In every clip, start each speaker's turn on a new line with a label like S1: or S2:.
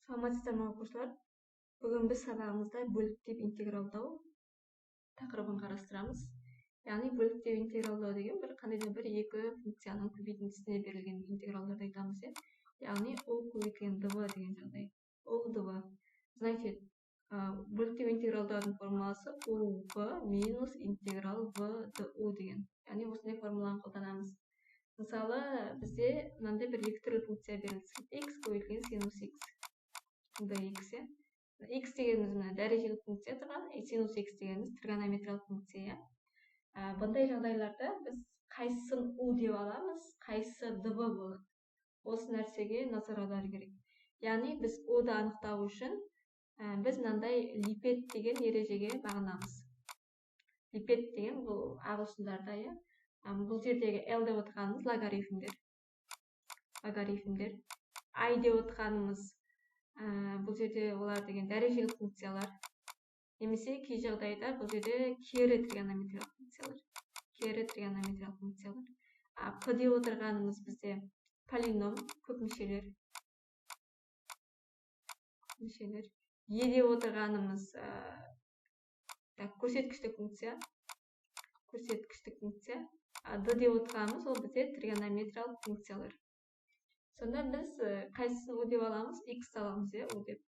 S1: Саламатсыздар ма оқушылар? Бүгін біз сабағымызда бөліктеп интегралдау тақырыбын қарастырамыз. Яғни бөліктеп интегралдау деген қандай да бір екі функцияның көбейтіндісіне берілген интегралдарды айтамыз. Яғни u көбейтілген dv деген жағдай. Ол dv. Значит, бөліктеп интегралдаудың формуласы uv минус интеграл v du деген. Яғни осындай формуланы қолданамыз. Мысалы, бізде мынандай бір екі түрлі функция берілді. X көбейтілген синус x dx. X дегеніміз дәрежелік функция тұрған, синус x дегеніміз тригонометриялық функция. Бұндай жағдайларда біз қайсысын u деп аламыз, қайсысы dv болады. Осы нәрсеге назар аудару керек. Яғни біз u-ды анықтау үшін біз мынандай липед деген ережеге бағынамыз. Липед деген бұл ағылшындарда, бұл жердегі l деп отырғанымыз логарифмдер. I деп отырғанымыз бұл жерде олар деген дәрежелік функциялар. Немесе кей жағдайда бұл жерде кері тригонометриялық функциялар. P деп отырғанымыз бізде полином, көп мүшелер. E деп отырғанымыз көрсеткіштік функция. D деп отырғанымыз ол бізде тригонометриялық функциялар. Сонда біз қайсысын u деп аламыз? X аламыз, u деп.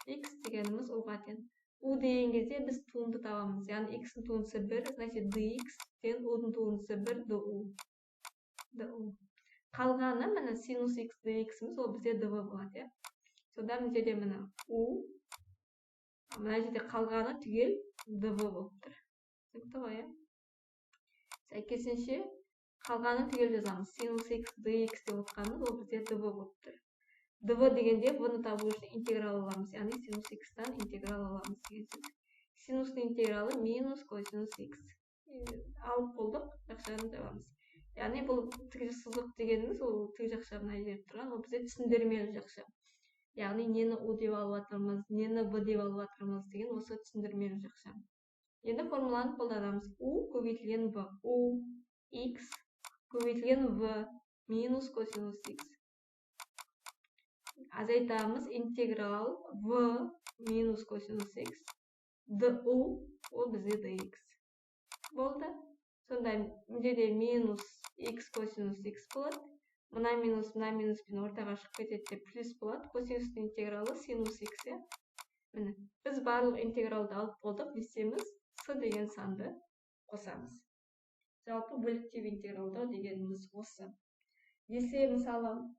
S1: X дегеніміз u-ға тең. U деген кезде біз туынды табамыз. Яғни X-ің туындысы 1, значит dx тен u-ның туындысы 1 du. Қалғаны міне синус x dx-іміз ол бізде dv болады. Сонда мына жерде міне u, мына жерде қалғаны түгел dv болып тұр. Түсінікті ғой, сәйкесінше қалғанын түгел жазамыз. Синус x dx деп отырғанымыз ол бізде dv болып тұр. dv дегенде v-ны табу үшін интеграл аламыз. Яғни синус x-тан интеграл аламыз деген сөз. Синустың интегралы минус косинус x. Алып болдық, жақшаны табамыз. Яғни бұл тік сызық дегеніміз ол тік жақшаны беріп тұрған, ол бізде түсіндірмелі жақша. Яғни нені u деп алып жатырмыз, нені v деп алып жатырмыз деген осы түсіндірмелі жақша. Енді формуланы қолданамыз. U көбейтілген v. U x көбейтілген v минус косинус x. Азайтамыз интеграл v минус косинус x du ол бізде dx. Болды. Сонда мына минус x косинус x болады. Мына минуспен ортаға шығып кетеді, плюс болады. Косинустың интегралы синус x. Міне, біз барлық интегралды алып болдық, десеміз с деген санды қосамыз. Жалпы бөліктеп интегралдау дегеніміз осы. Если мысалы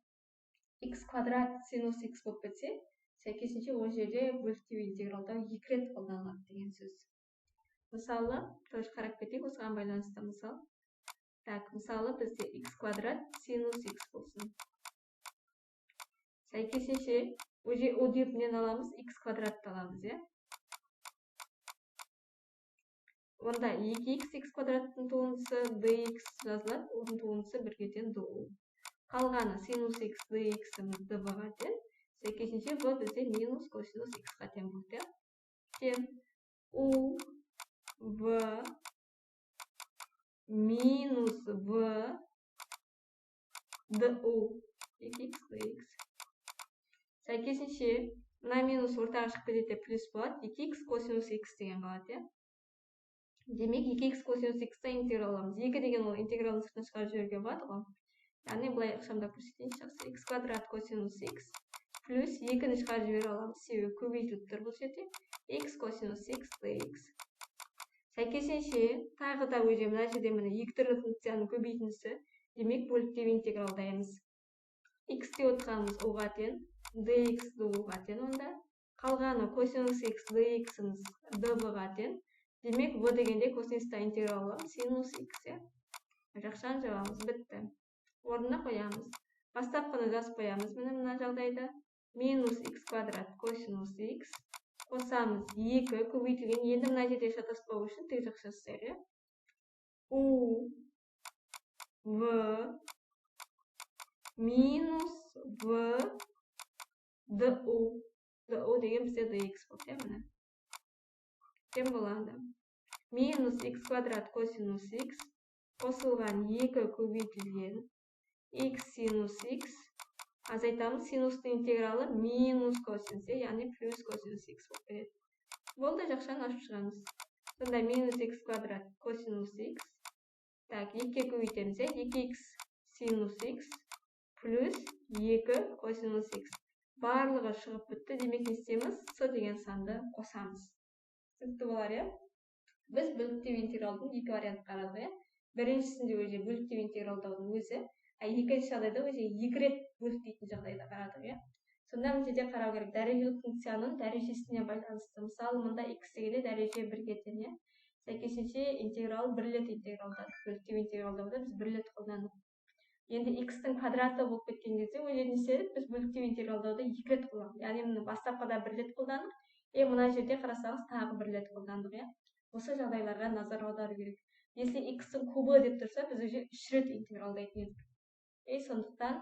S1: x квадрат синус x болып кетсе, сәйкесінше ол жерде бөліктеп интегралдау 2 рет қолданылады деген сөз. Мысалы, қарап кетейік, осыған байланысты мысал. Мысалы бізде x квадрат синус x болсын. Сәйкесінше u деп нені аламыз? X квадратты аламыз, Онда 2x x квадраттың туындысы dx жазылады, оның туындысы 1-ге тең du. Қалғаны синус x dx-іміз dv-ға тең. Сәйкесінше v бізде минус косинус x-ға тең болды. Тең u v минус v du 2x dx. Сәйкесінше мына минус ортаға шығып кетеді, плюс болады, 2x косинус x деген қалады. Демек 2x косинус x-та интеграл аламыз. 2 деген ол интегралын сыртына шығарып жіберуге болады ғой. Яғни былай ықшамдап көрсетейінші, жақсы. X квадрат косинус x плюс 2-ні шығарып жібере аламыз. Себебі көбейтіліп тұр бұл жерде. X косинус x dx. Сәйкесінше тағы да мына жерде міне екі түрлі функцияның көбейтіндісі. Демек бөліктеп интегралдаймыз. X деп отырғанымыз u-ға тең, dx du-ға тең онда. Қалғаны косинус x dx-іміз dv-ға тең. Демек, v дегенде косинуста интеграл аламыз, синус x. Жақшаны жабамыз, бітті. Орнына қоямыз. Бастапқыны жазып қоямыз мына жағдайда. Минус x квадрат косинус x. Қосамыз 2 көбейтілген. Енді мына жерде шатаспау үшін тік жақша жасайық. U v минус v du. Du деген бізде dx болды. Тең болады. Минус x квадрат косинус x қосылған 2 көбейтілген x синус x азайтамыз, синустың интегралы минус косинус, яғни плюс косинус x болып береді. Болды, жақшаны ашып шығамыз. Сонда минус x квадрат косинус x. Так, 2-ге көбейтеміз, 2x синус x плюс 2 косинус x. Барлығы шығып бітті. Демек не істейміз? С деген санды қосамыз. Түсінікті болар, иә? Біз бөліктеу интегралдың екі вариант қарадық, иә? Біріншісінде өзі бөліктеу интегралдаудың өзі, екінші жағдайда өзі екі рет бөліктейтін жағдайда қарадық, иә? Сонда мына жерде қарау керек, дәрежелік функцияның дәрежесіне байланысты. Мысалы, мында x дегенде дәреже 1-ге тең, иә? Сәйкесінше интеграл бірлет интегралда, бөліктеу интегралдауда біз бірлет қолдандық. Енді x-тің квадраты болып кеткен кезде ол жерде не істедік? Біз бөліктеу интегралдауда екі рет қолдандық. Яғни бастапқыда бірлет қолдандық, мына жерде қарасаңыз тағы бірлет қолдандық, иә? Осы жағдайларға назар аудару керек. Если x-тің кубы деп тұрса, біз уже 3 рет интегралдайтын едік. Сондықтан,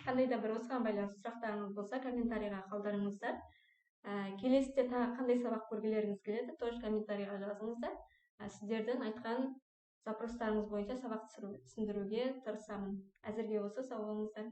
S1: қандай да бір осыған байланысты сұрақтарыңыз болса, комментарийға қалдырыңыздар. Келесіде тағы қандай сабақ көргілеріңіз келеді, тоже комментарийға жазыңыздар. Сіздердің айтқан запростарыңыз бойынша сабақ түсіндіруге тырысамын. Әзірге осы, сау болыңыздар.